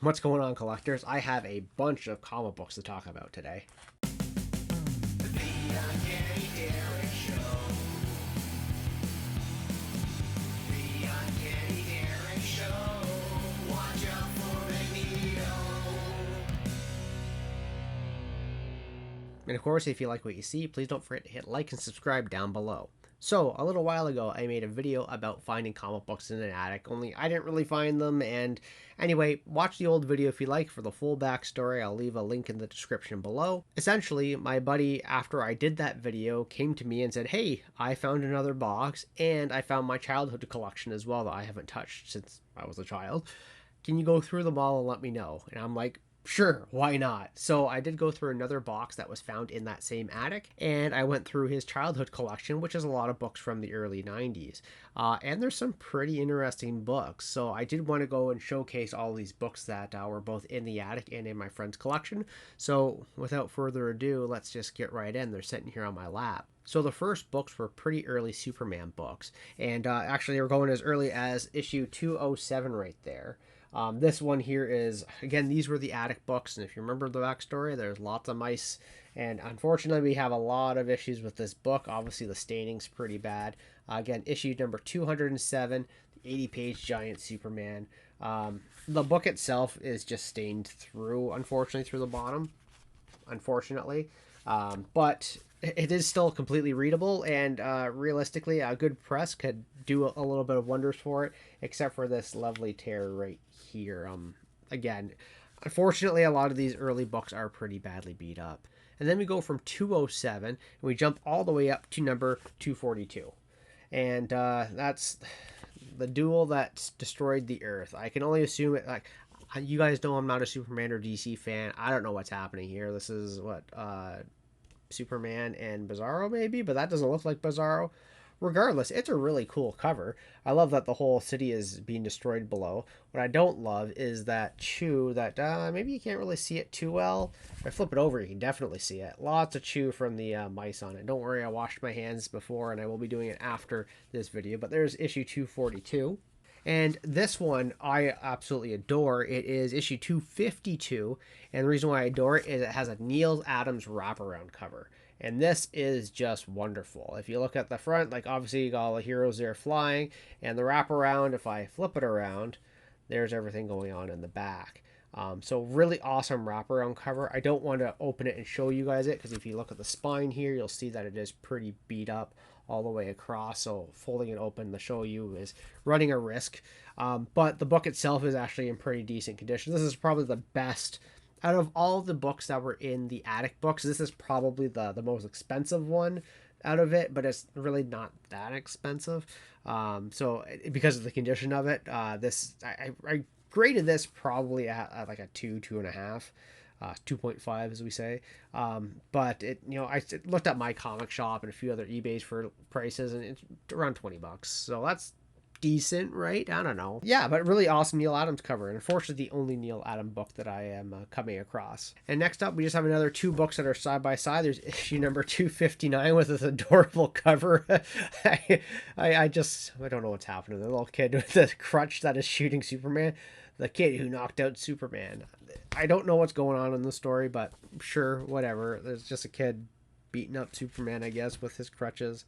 What's going on, collectors? I have a bunch of comic books to talk about today. And of course, if you like what you see, please don't forget to hit like and subscribe down below. So, a little while ago, I made a video about finding comic books in an attic, only I didn't really find them, and anyway, watch the old video if you like for the full backstory. I'll leave a link in the description below. Essentially, my buddy, after I did that video, came to me and said, hey, I found another box, and I found my childhood collection as well that I haven't touched since I was a child. Can you go through them all and let me know? And I'm like, sure, why not? So I did go through another box that was found in that same attic, and I went through his childhood collection, which is a lot of books from the early 90s. And there's some pretty interesting books. So I did want to go and showcase all these books that were both in the attic and in my friend's collection. So without further ado, let's just get right in. They're sitting here on my lap. So the first books were pretty early Superman books, and actually they were going as early as issue 207 right there. This one here is, again, these were the attic books, and if you remember the backstory, there's lots of mice, and unfortunately we have a lot of issues with this book. Obviously the staining's pretty bad. Again, issue number 207, the 80-page giant Superman. The book itself is just stained through, unfortunately, through the bottom, unfortunately. But it is still completely readable, and realistically, a good press could do a little bit of wonders for it, except for this lovely tear right here. Again, unfortunately, a lot of these early books are pretty badly beat up. And then we go from 207, and we jump all the way up to number 242. And that's the duel that destroyed the Earth. I can only assume it, like, you guys know I'm not a Superman or DC fan. I don't know what's happening here. This is what, Superman and Bizarro maybe, but that doesn't look like Bizarro. Regardless, it's a really cool cover. I love that the whole city is being destroyed below. What I don't love is that chew that maybe you can't really see it too well. If I flip it over, you can definitely see it. Lots of chew from the mice on it. Don't worry, I washed my hands before, and I will be doing it after this video. But there's issue 242. And this one I absolutely adore. It is issue 252, and the reason why I adore it is it has a Neil Adams wraparound cover. And this is just wonderful. If you look at the front, like obviously you got all the heroes there flying, and the wraparound, if I flip it around, there's everything going on in the back. So really awesome wraparound cover. I don't want to open it and show you guys it, because if you look at the spine here, you'll see that it is pretty beat up all the way across. So folding it open to show you is running a risk. But the book itself is actually in pretty decent condition. This is probably the best out of all the books that were in the attic books. This is probably the most expensive one out of it, but it's really not that expensive. So because of the condition of it, this I graded this probably at like a 2.5, 2.5 as we say. But it, you know, I looked at my comic shop and a few other eBays for prices, and it's around $20. So that's decent, right? I don't know. Yeah, but really awesome Neil Adams cover, and unfortunately the only Neil Adams book that I am coming across. And next up, we just have another two books that are side by side. There's issue number 259 with this adorable cover. I don't know what's happening. The little kid with the crutch that is shooting Superman. The kid who knocked out Superman. I don't know what's going on in the story, but sure, whatever. There's just a kid beating up Superman, I guess, with his crutches.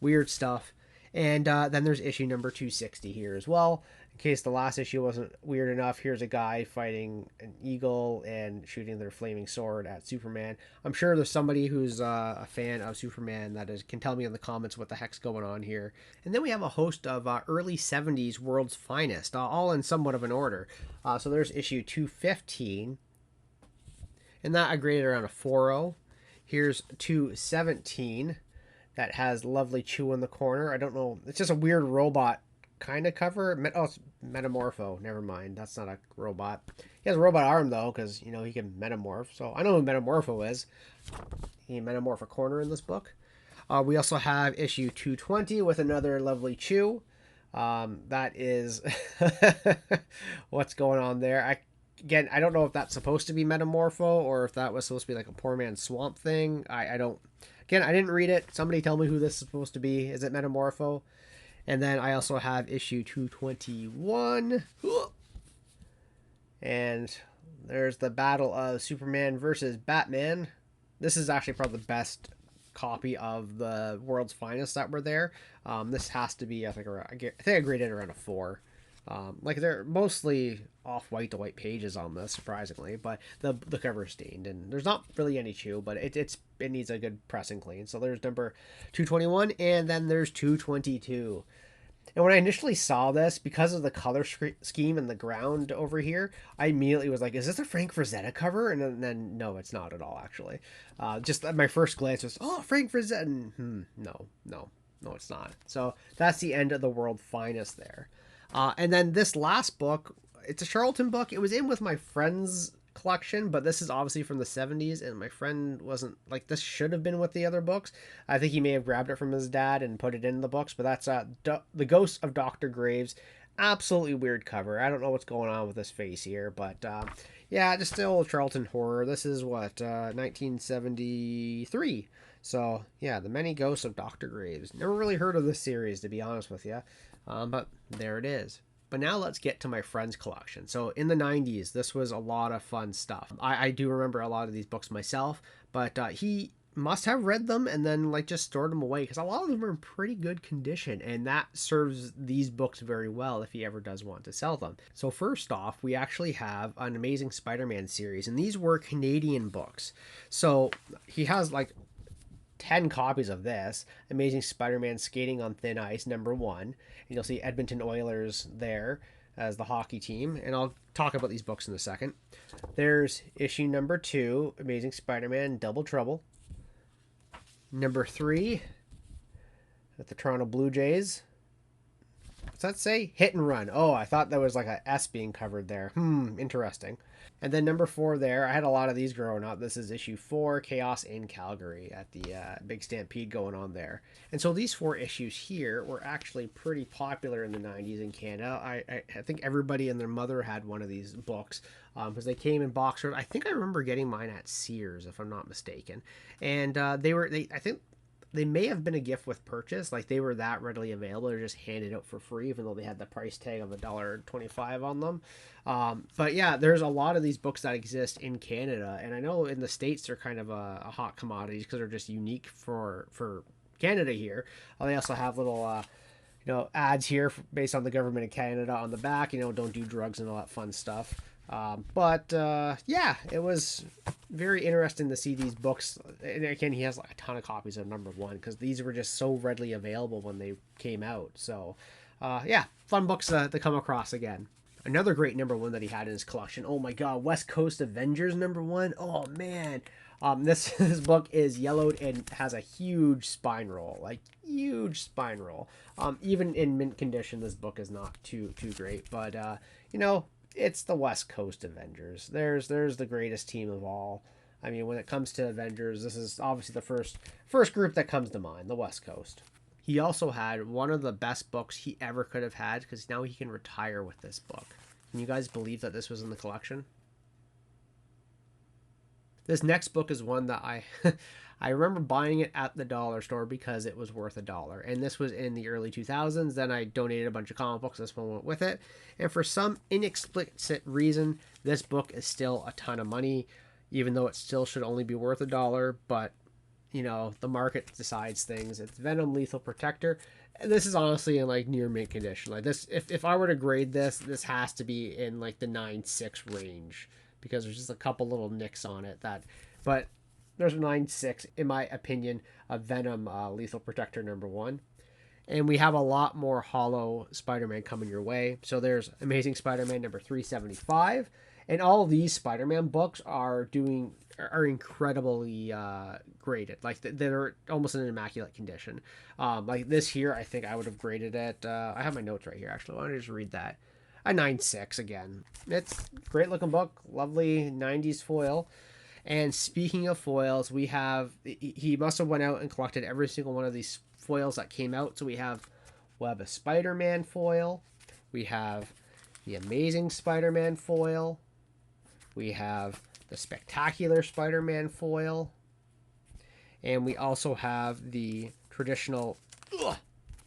Weird stuff. And then there's issue number 260 here as well. In case the last issue wasn't weird enough, here's a guy fighting an eagle and shooting their flaming sword at Superman. I'm sure there's somebody who's a fan of Superman that can tell me in the comments what the heck's going on here. And then we have a host of early 70s World's Finest, all in somewhat of an order. So there's issue 215. And that I graded around a 4.0. Here's 217. That has lovely chew in the corner. I don't know. It's just a weird robot kind of cover. Oh, it's Metamorpho. Never mind. That's not a robot. He has a robot arm, though, because, you know, he can metamorph. So I know who Metamorpho is. He metamorph a corner in this book. We also have issue 220 with another lovely chew. That is what's going on there. Again, I don't know if that's supposed to be Metamorpho or if that was supposed to be like a poor man's Swamp Thing. I don't... Again, I didn't read it. Somebody tell me who this is supposed to be. Is it Metamorpho? And then I also have issue 221. And there's the battle of Superman versus Batman. This is actually probably the best copy of the World's Finest that were there. This has to be, I think I graded around a 4. Like they're mostly off white to white pages on this, surprisingly, but the cover is stained and there's not really any chew, but it needs a good pressing clean. So there's number 221, and then there's 222. And when I initially saw this, because of the color scheme and the ground over here, I immediately was like, is this a Frank Frazetta cover? And then no, it's not at all, actually. Just my first glance was, oh, Frank Frazetta. No, it's not. So that's the end of the World Finest there. And then this last book, it's a Charlton book. It was in with my friend's collection, but this is obviously from the 70s, and my friend wasn't like, this should have been with the other books. I think he may have grabbed it from his dad and put it in the books, but that's The Ghost of Dr. Graves. Absolutely weird cover. I don't know what's going on with this face here, but yeah, just still Charlton horror. This is what, 1973. So yeah, The Many Ghosts of Dr. Graves. Never really heard of this series, to be honest with you, but there it is. But now let's get to my friend's collection. So in the 90s, this was a lot of fun stuff. I do remember a lot of these books myself, but he must have read them and then like just stored them away, because a lot of them are in pretty good condition, and that serves these books very well if he ever does want to sell them. So first off, we actually have an Amazing Spider-Man series, and these were Canadian books. So he has like 10 copies of this Amazing Spider-Man Skating on Thin Ice #1, and you'll see Edmonton Oilers there as the hockey team, and I'll talk about these books in a second. There's issue #2, Amazing Spider-Man Double Trouble. #3, at the Toronto Blue Jays. What's that say? Hit and Run. Oh, I thought there was like a S being covered there. Interesting. And then #4 there, I had a lot of these growing up. This is issue 4, Chaos in Calgary, at the big stampede going on there. And so these 4 issues here were actually pretty popular in the 90s in Canada. I think everybody and their mother had one of these books, because they came in box. I think I remember getting mine at Sears, if I'm not mistaken. And I think they may have been a gift with purchase. Like they were that readily available. They're just handed out for free, even though they had the price tag of $1.25 on them. But yeah, there's a lot of these books that exist in Canada, and I know in the States they're kind of a hot commodity because they're just unique for Canada here. They also have little ads here based on the government of Canada on the back. Don't do drugs and all that fun stuff. Yeah, it was very interesting to see these books. And again, he has like a ton of copies of #1 because these were just so readily available when they came out. So, yeah, fun books to come across again. Another great #1 that he had in his collection. Oh my God, West Coast Avengers #1. Oh man, this book is yellowed and has a huge spine roll, like huge spine roll. Even in mint condition, this book is not too great, but it's the West Coast Avengers. There's the greatest team of all. I mean, when it comes to Avengers, this is obviously the first group that comes to mind, the West Coast. He also had one of the best books he ever could have had, because now he can retire with this book. Can you guys believe that this was in the collection? This next book is one that I remember buying it at the dollar store because it was worth $1. And this was in the early 2000s. Then I donated a bunch of comic books. This one went with it. And for some inexplicit reason, this book is still a ton of money, even though it still should only be worth $1. But, the market decides things. It's Venom Lethal Protector. And this is honestly in like near mint condition. Like this, if I were to grade this has to be in like the 9.6 range, because there's just a couple little nicks on it but there's a 9.6 in my opinion of Venom Lethal Protector #1. And we have a lot more hollow Spider-Man coming your way. So there's Amazing Spider-Man #375, and all of these Spider-Man books are incredibly graded. Like they're almost in an immaculate condition. Like this here, I think I would have graded it. I have my notes right here actually. Why don't I just read that? A 9.6 again. It's a great looking book, lovely 90s foil. And speaking of foils, he must have went out and collected every single one of these foils that came out. So we have Web of Spider-Man foil, we have the Amazing Spider-Man foil, we have the Spectacular Spider-Man foil, and we also have the traditional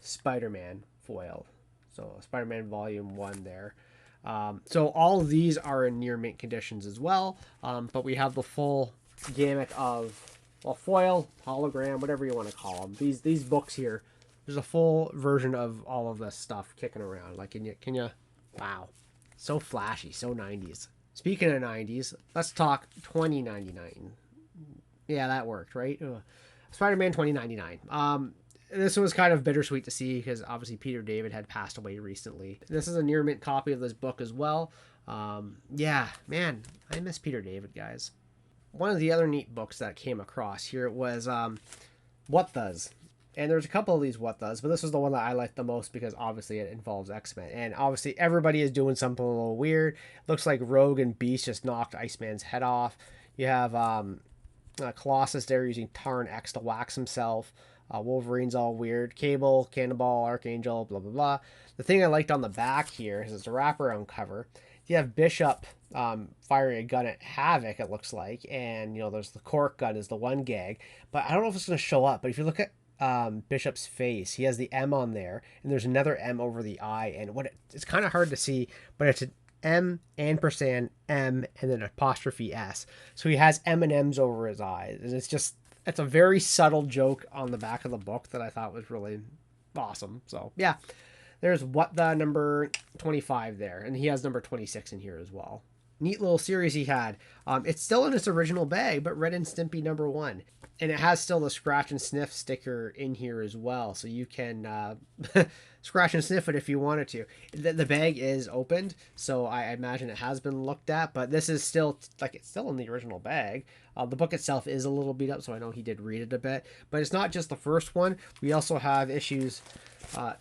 Spider-Man foil. So Spider-Man Volume 1 there. So all of these are in near mint conditions as well, but we have the full gamut of, well, foil, hologram, whatever you want to call them. These books here, there's a full version of all of this stuff kicking around. Like, can you, wow, so flashy, so 90s. Speaking of 90s, let's talk 2099. Yeah, that worked, right? Spider-Man 2099. This was kind of bittersweet to see because obviously Peter David had passed away recently. This is a near mint copy of this book as well. Yeah, man, I miss Peter David, guys. One of the other neat books that came across here was What Does. And there's a couple of these What Does, but this was the one that I liked the most because obviously it involves X-Men. And obviously everybody is doing something a little weird. Looks like Rogue and Beast just knocked Iceman's head off. You have Colossus there using Tarn X to wax himself. Wolverine's all weird. Cable, Cannonball, Archangel, blah, blah, blah. The thing I liked on the back here is it's a wraparound cover. You have Bishop firing a gun at Havoc, it looks like. And, there's the cork gun is the one gag. But I don't know if it's going to show up. But if you look at Bishop's face, he has the M on there. And there's another M over the I. And it's kind of hard to see, but it's an M, ampersand, M, and then apostrophe S. So he has M&Ms over his eyes. And it's a very subtle joke on the back of the book that I thought was really awesome. So, yeah, there's What the number 25 there. And he has number 26 in here as well. Neat little series he had. It's still in its original bag, but Ren and Stimpy number 1. And it has still the scratch and sniff sticker in here as well. So you can scratch and sniff it if you wanted to. The bag is opened, so I imagine it has been looked at. But this is still, it's still in the original bag. The book itself is a little beat up, so I know he did read it a bit. But it's not just the first one. We also have issues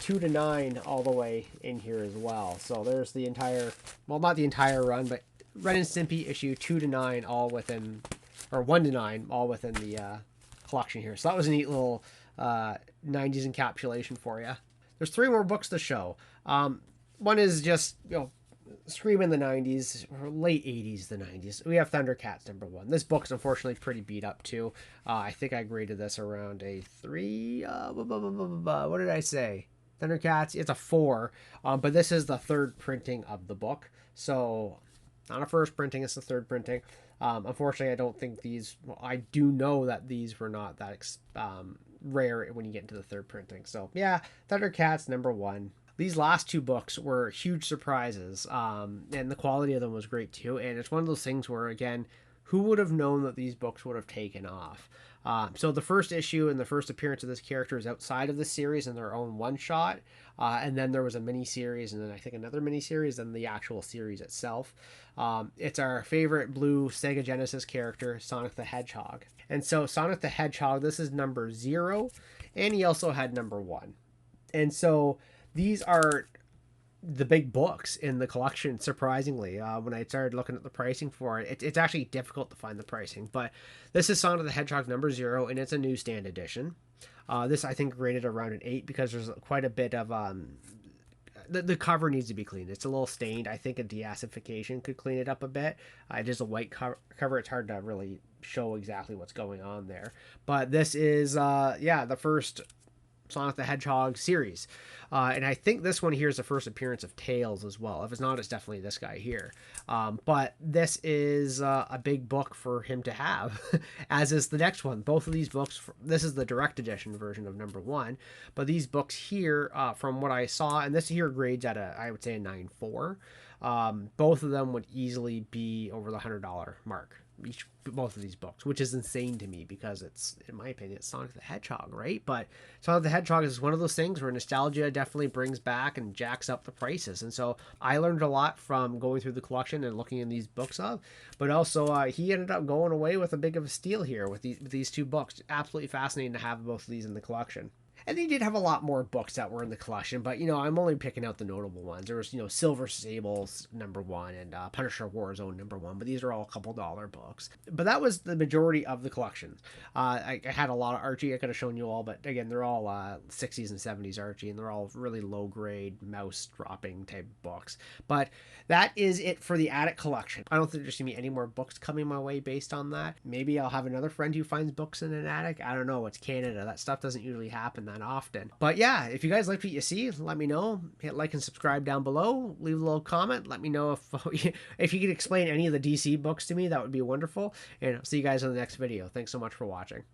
2 to 9 all the way in here as well. So there's the entire, well, not the entire run, but Ren and Stimpy issue 2 to 9 all within, or 1 to 9 all within the collection here. So that was a neat little 90s encapsulation for you. There's 3 more books to show. One is just, Scream in the 90s, or late 80s, the 90s. We have Thundercats number 1. This book's unfortunately pretty beat up too. I think I graded this around a 3. What did I say? Thundercats, it's a 4. But this is the 3rd printing of the book. So, not a first printing, it's the 3rd printing. Unfortunately, I don't think these, I do know that these were not that rare when you get into the 3rd printing. So, yeah, Thundercats number 1. These last 2 books were huge surprises, and the quality of them was great too. And it's one of those things where, again, who would have known that these books would have taken off? So the first issue and the first appearance of this character is outside of the series in their own one-shot, and then there was a mini-series, and then I think another mini-series, and the actual series itself. It's our favorite blue Sega Genesis character, Sonic the Hedgehog. And so Sonic the Hedgehog, this is number 0, and he also had number 1. And so these are the big books in the collection, surprisingly. When I started looking at the pricing for it, it's actually difficult to find the pricing. But this is Sonic the Hedgehog number 0, and it's a newsstand edition. This, I think, rated around an 8 because there's quite a bit of... The cover needs to be cleaned. It's a little stained. I think a deacidification could clean it up a bit. It is a white cover. It's hard to really show exactly what's going on there. But this is, the first Sonic the Hedgehog series. And I think this one here is the first appearance of Tails as well. If it's not, it's definitely this guy here. But this is a big book for him to have, as is the next one. Both of these books, this is the direct edition version of number 1. But these books here, from what I saw, and this here grades at I would say a 9.4. Both of them would easily be over the $100 mark. Both of these books, which is insane to me because it's, in my opinion, it's Sonic the Hedgehog, right? But Sonic the Hedgehog is one of those things where nostalgia definitely brings back and jacks up the prices. And so I learned a lot from going through the collection and looking in these books of, but also he ended up going away with a big of a steal here with these 2 books. Absolutely fascinating to have both of these in the collection. And he did have a lot more books that were in the collection, but, I'm only picking out the notable ones. There was, Silver Sables number 1 and Punisher Warzone number 1, but these are all a couple dollar books. But that was the majority of the collection. I had a lot of Archie I could have shown you all, but again, they're all 60s and 70s Archie, and they're all really low-grade, mouse-dropping type books. But that is it for the Attic collection. I don't think there's going to be any more books coming my way based on that. Maybe I'll have another friend who finds books in an attic. I don't know. It's Canada. That stuff doesn't usually happen that often. But yeah, if you guys like what you see, let me know. Hit like and subscribe down below. Leave a little comment. Let me know if you could explain any of the DC books to me. That would be wonderful. And I'll see you guys in the next video. Thanks so much for watching.